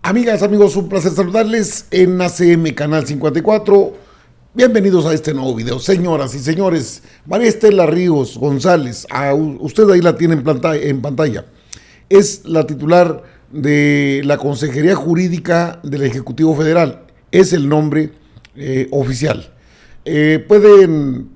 Amigas, amigos, un placer saludarles en ACM Canal 54. Bienvenidos a este nuevo video. Señoras y señores, María Estela Ríos González, usted ahí la tiene en pantalla. Es la titular de la Consejería Jurídica del Ejecutivo Federal. Es el nombre oficial. Pueden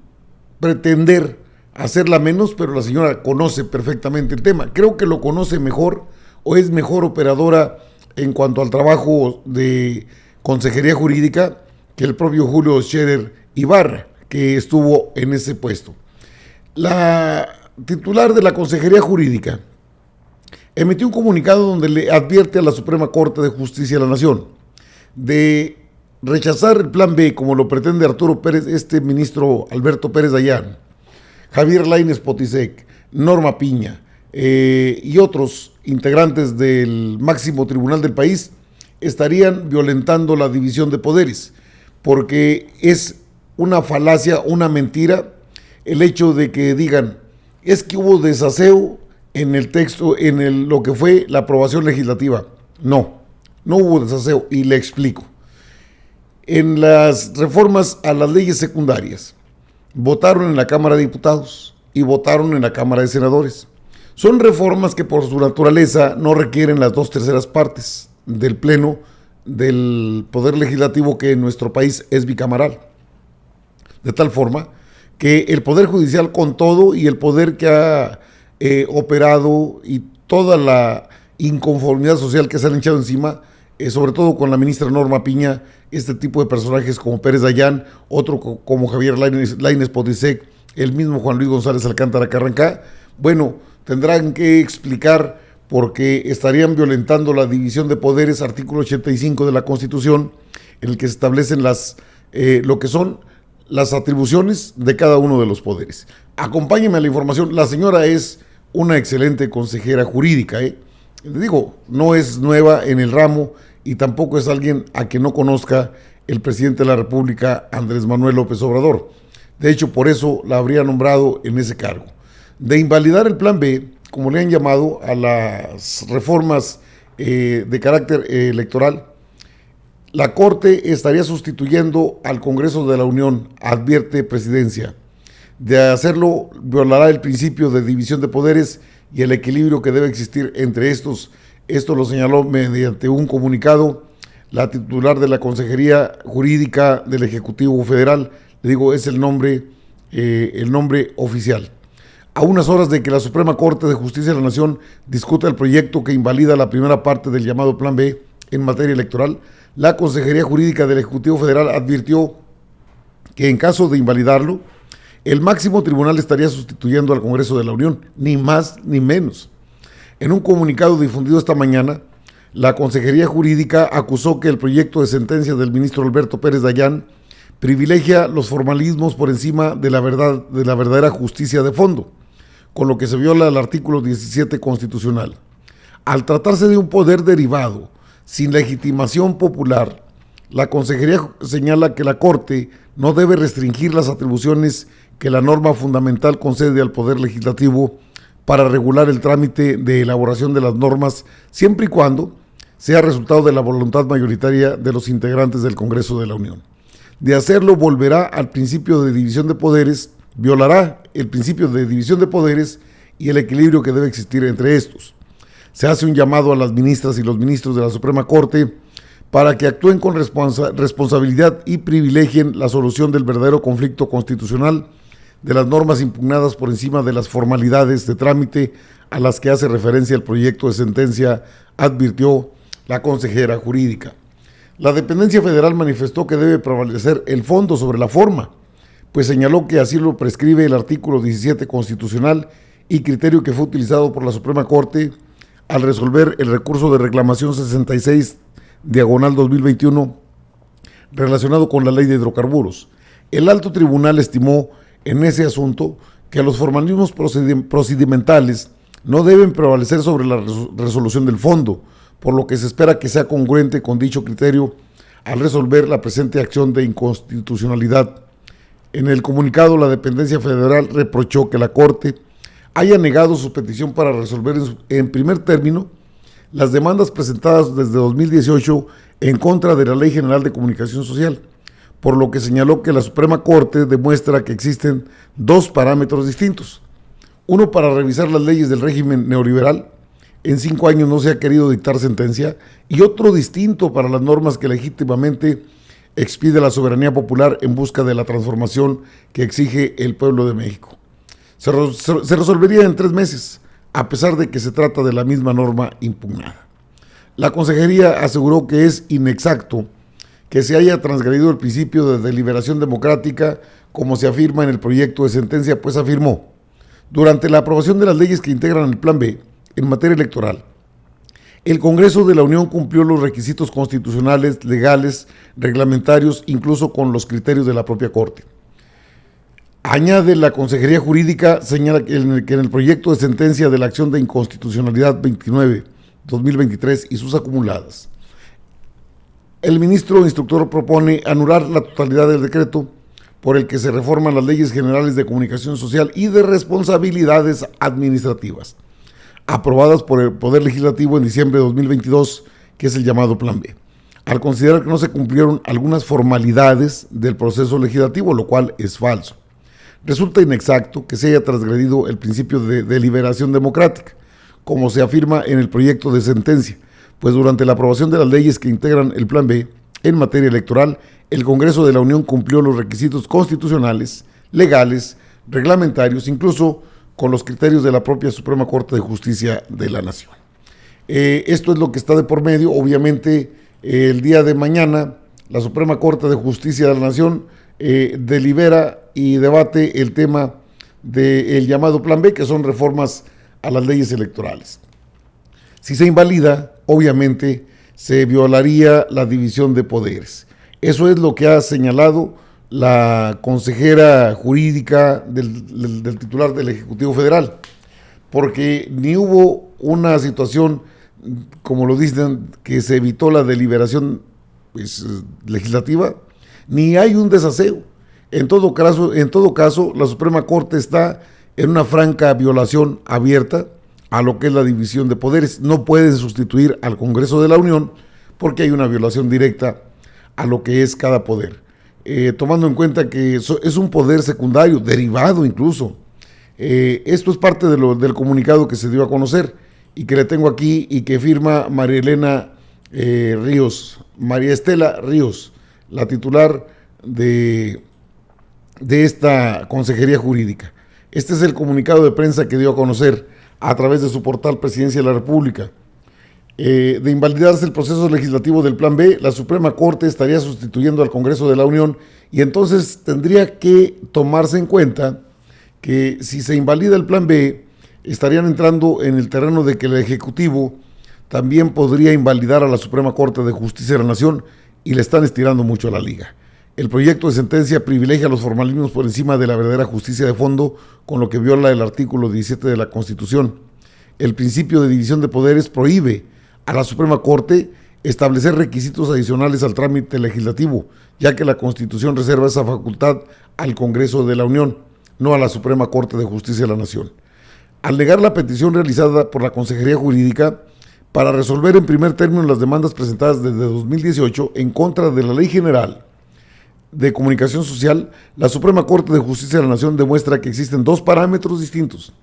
pretender hacerla menos, pero la señora conoce perfectamente el tema. Creo que lo conoce mejor o es mejor operadora en cuanto al trabajo de consejería jurídica que el propio Julio Scherer Ibarra, que estuvo en ese puesto. La titular de la Consejería Jurídica emitió un comunicado donde le advierte a la Suprema Corte de Justicia de la Nación de rechazar el plan B como lo pretende Arturo Pérez, ministro Alberto Pérez Dayán, Javier Lainez Potisek, Norma Piña y otros integrantes del máximo tribunal del país. Estarían violentando la división de poderes, porque es una falacia, una mentira, el hecho de que digan, es que hubo desaseo en el texto, lo que fue la aprobación legislativa. No hubo desaseo, y le explico. En las reformas a las leyes secundarias, votaron en la Cámara de Diputados y votaron en la Cámara de Senadores. Son reformas que por su naturaleza no requieren las 2/3 partes del Pleno del Poder Legislativo, que en nuestro país es bicameral. De tal forma que el Poder Judicial, con todo y el poder que ha operado y toda la inconformidad social que se han echado encima, sobre todo con la ministra Norma Piña, este tipo de personajes como Pérez Dayán, otro como Javier Lainez Potisek, el mismo Juan Luis González Alcántara Carrancá, bueno, tendrán que explicar por qué estarían violentando la división de poderes, artículo 85 de la Constitución, en el que se establecen lo que son las atribuciones de cada uno de los poderes. Acompáñenme a la información. La señora es una excelente consejera jurídica, Le digo, no es nueva en el ramo y tampoco es alguien a quien no conozca el presidente de la República, Andrés Manuel López Obrador. De hecho, por eso la habría nombrado en ese cargo. De invalidar el plan B, como le han llamado a las reformas de carácter electoral, la Corte estaría sustituyendo al Congreso de la Unión, advierte Presidencia. De hacerlo, violará el principio de división de poderes y el equilibrio que debe existir entre estos. Esto lo señaló mediante un comunicado la titular de la Consejería Jurídica del Ejecutivo Federal. Le digo, es el nombre oficial. A unas horas de que la Suprema Corte de Justicia de la Nación discuta el proyecto que invalida la primera parte del llamado Plan B en materia electoral, la Consejería Jurídica del Ejecutivo Federal advirtió que en caso de invalidarlo, el máximo tribunal estaría sustituyendo al Congreso de la Unión, ni más ni menos. En un comunicado difundido esta mañana, la Consejería Jurídica acusó que el proyecto de sentencia del ministro Alberto Pérez Dayán privilegia los formalismos por encima de la verdadera justicia de fondo, con lo que se viola el artículo 17 constitucional. Al tratarse de un poder derivado, sin legitimación popular, la Consejería señala que la Corte no debe restringir las atribuciones que la norma fundamental concede al Poder Legislativo para regular el trámite de elaboración de las normas, siempre y cuando sea resultado de la voluntad mayoritaria de los integrantes del Congreso de la Unión. De hacerlo, volverá al principio de división de poderes, violará el principio de división de poderes y el equilibrio que debe existir entre estos. Se hace un llamado a las ministras y los ministros de la Suprema Corte para que actúen con responsabilidad y privilegien la solución del verdadero conflicto constitucional de las normas impugnadas por encima de las formalidades de trámite a las que hace referencia el proyecto de sentencia, advirtió la consejera jurídica. La dependencia federal manifestó que debe prevalecer el fondo sobre la forma, pues señaló que así lo prescribe el artículo 17 constitucional y criterio que fue utilizado por la Suprema Corte al resolver el recurso de reclamación 66/2021 relacionado con la ley de hidrocarburos. El alto tribunal estimó en ese asunto que los formalismos procedimentales no deben prevalecer sobre la resolución del fondo, por lo que se espera que sea congruente con dicho criterio al resolver la presente acción de inconstitucionalidad. En el comunicado, la dependencia federal reprochó que la Corte haya negado su petición para resolver en primer término las demandas presentadas desde 2018 en contra de la Ley General de Comunicación Social, por lo que señaló que la Suprema Corte demuestra que existen dos parámetros distintos. Uno para revisar las leyes del régimen neoliberal, en 5 años no se ha querido dictar sentencia, y otro distinto para las normas que legítimamente expide la soberanía popular en busca de la transformación que exige el pueblo de México. Se resolvería en 3 meses, a pesar de que se trata de la misma norma impugnada. La consejería aseguró que es inexacto que se haya transgredido el principio de deliberación democrática, como se afirma en el proyecto de sentencia, pues afirmó: durante la aprobación de las leyes que integran el Plan B en materia electoral, el Congreso de la Unión cumplió los requisitos constitucionales, legales, reglamentarios, incluso con los criterios de la propia Corte. Añade la Consejería Jurídica, señala que en el proyecto de sentencia de la acción de inconstitucionalidad 29/2023 y sus acumuladas, el ministro instructor propone anular la totalidad del decreto por el que se reforman las leyes generales de comunicación social y de responsabilidades administrativas, aprobadas por el Poder Legislativo en diciembre de 2022, que es el llamado Plan B, al considerar que no se cumplieron algunas formalidades del proceso legislativo, lo cual es falso. Resulta inexacto que se haya transgredido el principio de deliberación democrática, como se afirma en el proyecto de sentencia, pues durante la aprobación de las leyes que integran el Plan B en materia electoral, el Congreso de la Unión cumplió los requisitos constitucionales, legales, reglamentarios, incluso con los criterios de la propia Suprema Corte de Justicia de la Nación. Esto es lo que está de por medio. Obviamente, el día de mañana, la Suprema Corte de Justicia de la Nación delibera y debate el tema del llamado Plan B, que son reformas a las leyes electorales. Si se invalida, obviamente se violaría la división de poderes. Eso es lo que ha señalado la consejera jurídica del titular del Ejecutivo Federal, porque ni hubo una situación, como lo dicen, que se evitó la deliberación legislativa, ni hay un desaseo. En todo caso, la Suprema Corte está en una franca violación abierta a lo que es la división de poderes. No pueden sustituir al Congreso de la Unión porque hay una violación directa a lo que es cada poder. Tomando en cuenta que es un poder secundario, derivado incluso. Esto es parte del comunicado que se dio a conocer y que le tengo aquí y que firma María Estela Ríos, la titular de esta Consejería Jurídica. Este es el comunicado de prensa que dio a conocer a través de su portal Presidencia de la República. De invalidarse el proceso legislativo del Plan B, la Suprema Corte estaría sustituyendo al Congreso de la Unión y entonces tendría que tomarse en cuenta que si se invalida el Plan B, estarían entrando en el terreno de que el Ejecutivo también podría invalidar a la Suprema Corte de Justicia de la Nación y le están estirando mucho a la liga. El proyecto de sentencia privilegia los formalismos por encima de la verdadera justicia de fondo, con lo que viola el artículo 17 de la Constitución. El principio de división de poderes prohíbe a la Suprema Corte establecer requisitos adicionales al trámite legislativo, ya que la Constitución reserva esa facultad al Congreso de la Unión, no a la Suprema Corte de Justicia de la Nación. Al negar la petición realizada por la Consejería Jurídica para resolver en primer término las demandas presentadas desde 2018 en contra de la Ley General de Comunicación Social, la Suprema Corte de Justicia de la Nación demuestra que existen dos parámetros distintos.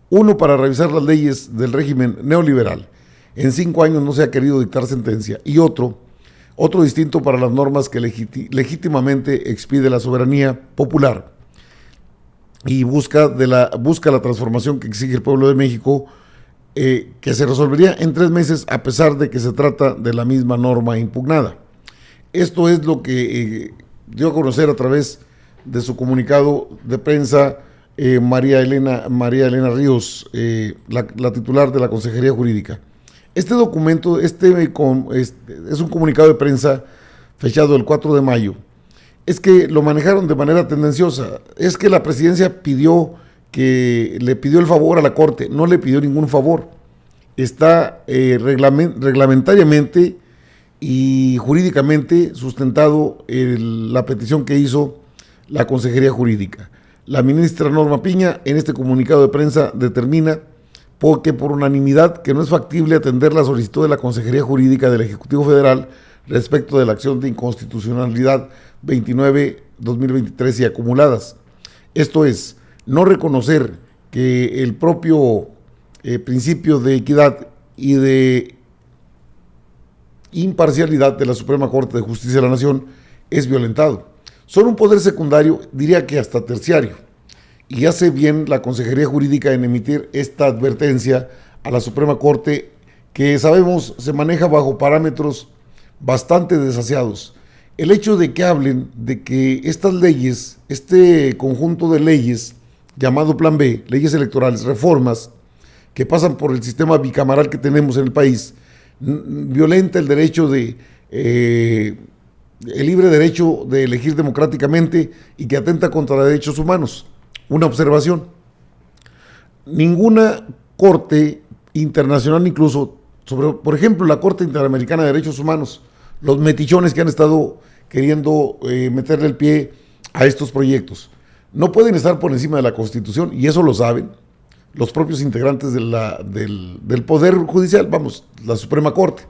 Uno para revisar las leyes del régimen neoliberal. En 5 años no se ha querido dictar sentencia. Y otro distinto para las normas que legítimamente expide la soberanía popular y busca la transformación que exige el pueblo de México, que se resolvería en 3 meses a pesar de que se trata de la misma norma impugnada. Esto es lo que dio a conocer a través de su comunicado de prensa María Elena Ríos, la titular de la Consejería Jurídica. Este documento es un comunicado de prensa fechado el 4 de mayo. Es que lo manejaron de manera tendenciosa. Es que la presidencia le pidió el favor a la Corte. No le pidió ningún favor. Está reglamentariamente y jurídicamente sustentado la petición que hizo la Consejería Jurídica. La ministra Norma Piña en este comunicado de prensa determina porque por unanimidad que no es factible atender la solicitud de la Consejería Jurídica del Ejecutivo Federal respecto de la acción de inconstitucionalidad 29-2023 y acumuladas. Esto es, no reconocer que el propio principio de equidad y de imparcialidad de la Suprema Corte de Justicia de la Nación es violentado. Son un poder secundario, diría que hasta terciario, y hace bien la Consejería Jurídica en emitir esta advertencia a la Suprema Corte, que sabemos se maneja bajo parámetros bastante desaseados. El hecho de que hablen de que estas leyes, este conjunto de leyes llamado Plan B, leyes electorales, reformas que pasan por el sistema bicameral que tenemos en el país, violenta el derecho de el libre derecho de elegir democráticamente y que atenta contra derechos humanos. Una observación: ninguna corte internacional, incluso sobre, por ejemplo, la Corte Interamericana de Derechos Humanos, los metichones que han estado queriendo meterle el pie a estos proyectos, no pueden estar por encima de la Constitución, y eso lo saben los propios integrantes del Poder Judicial, vamos, la Suprema Corte,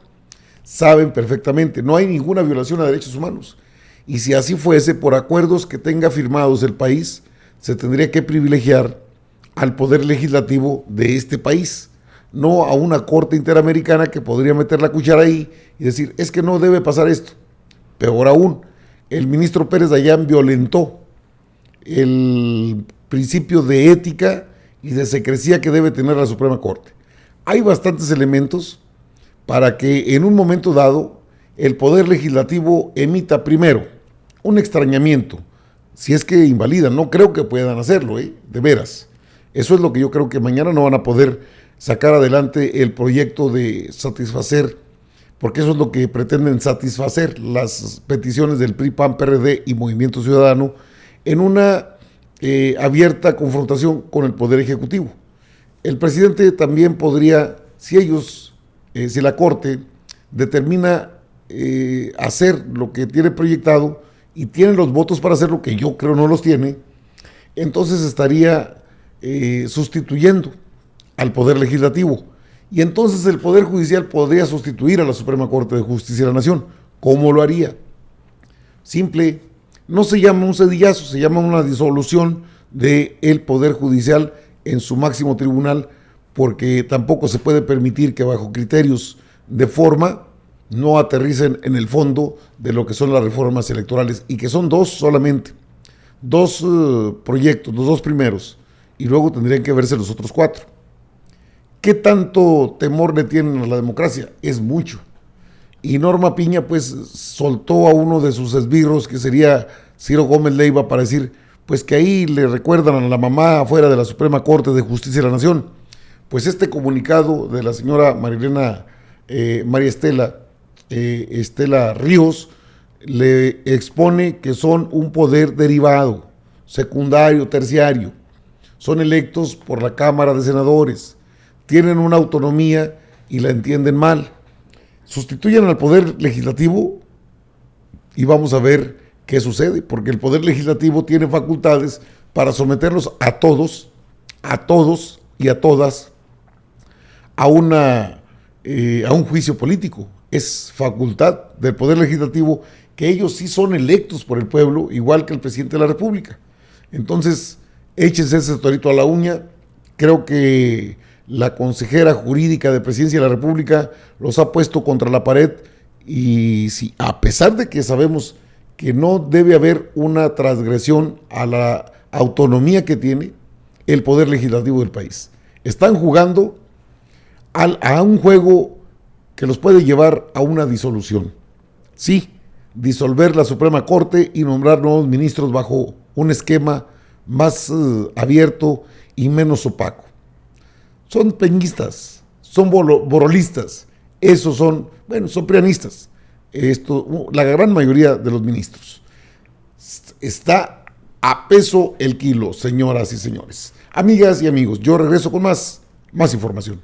saben perfectamente, no hay ninguna violación a derechos humanos. Y si así fuese, por acuerdos que tenga firmados el país, se tendría que privilegiar al Poder Legislativo de este país, no a una Corte Interamericana que podría meter la cuchara ahí y decir, es que no debe pasar esto. Peor aún, el ministro Pérez Dayán violentó el principio de ética y de secrecía que debe tener la Suprema Corte. Hay bastantes elementos para que en un momento dado el Poder Legislativo emita primero un extrañamiento, si es que invalida. No creo que puedan hacerlo, de veras. Eso es lo que yo creo, que mañana no van a poder sacar adelante el proyecto de satisfacer, porque eso es lo que pretenden satisfacer, las peticiones del PRI, PAN, PRD y Movimiento Ciudadano en una abierta confrontación con el Poder Ejecutivo. El presidente también podría, si la Corte determina hacer lo que tiene proyectado y tiene los votos para hacerlo, que yo creo no los tiene, entonces estaría sustituyendo al Poder Legislativo. Y entonces el Poder Judicial podría sustituir a la Suprema Corte de Justicia de la Nación. ¿Cómo lo haría? Simple. No se llama un cedillazo, se llama una disolución del Poder Judicial en su máximo tribunal, porque tampoco se puede permitir que bajo criterios de forma no aterricen en el fondo de lo que son las reformas electorales, y que son solamente dos proyectos, los dos primeros, y luego tendrían que verse los otros 4. ¿Qué tanto temor le tienen a la democracia? Es mucho. Y Norma Piña pues soltó a uno de sus esbirros, que sería Ciro Gómez Leiva, para decir pues que ahí le recuerdan a la mamá afuera de la Suprema Corte de Justicia de la Nación. Pues este comunicado de la señora María Estela Ríos le expone que son un poder derivado, secundario, terciario. Son electos por la Cámara de Senadores, tienen una autonomía y la entienden mal. Sustituyan al Poder Legislativo y vamos a ver qué sucede, porque el Poder Legislativo tiene facultades para someterlos a todos y a todas a un juicio político. Es facultad del Poder Legislativo, que ellos sí son electos por el pueblo, igual que el presidente de la República. Entonces, échense ese torito a la uña. Creo que la consejera jurídica de Presidencia de la República los ha puesto contra la pared, y si, a pesar de que sabemos que no debe haber una transgresión a la autonomía que tiene el Poder Legislativo del país, están jugando a un juego que los puede llevar a una disolución. Sí, disolver la Suprema Corte y nombrar nuevos ministros bajo un esquema más abierto y menos opaco. Son peñistas, son borolistas, esos son prianistas. La gran mayoría de los ministros. Está a peso el kilo, señoras y señores. Amigas y amigos, yo regreso con más información.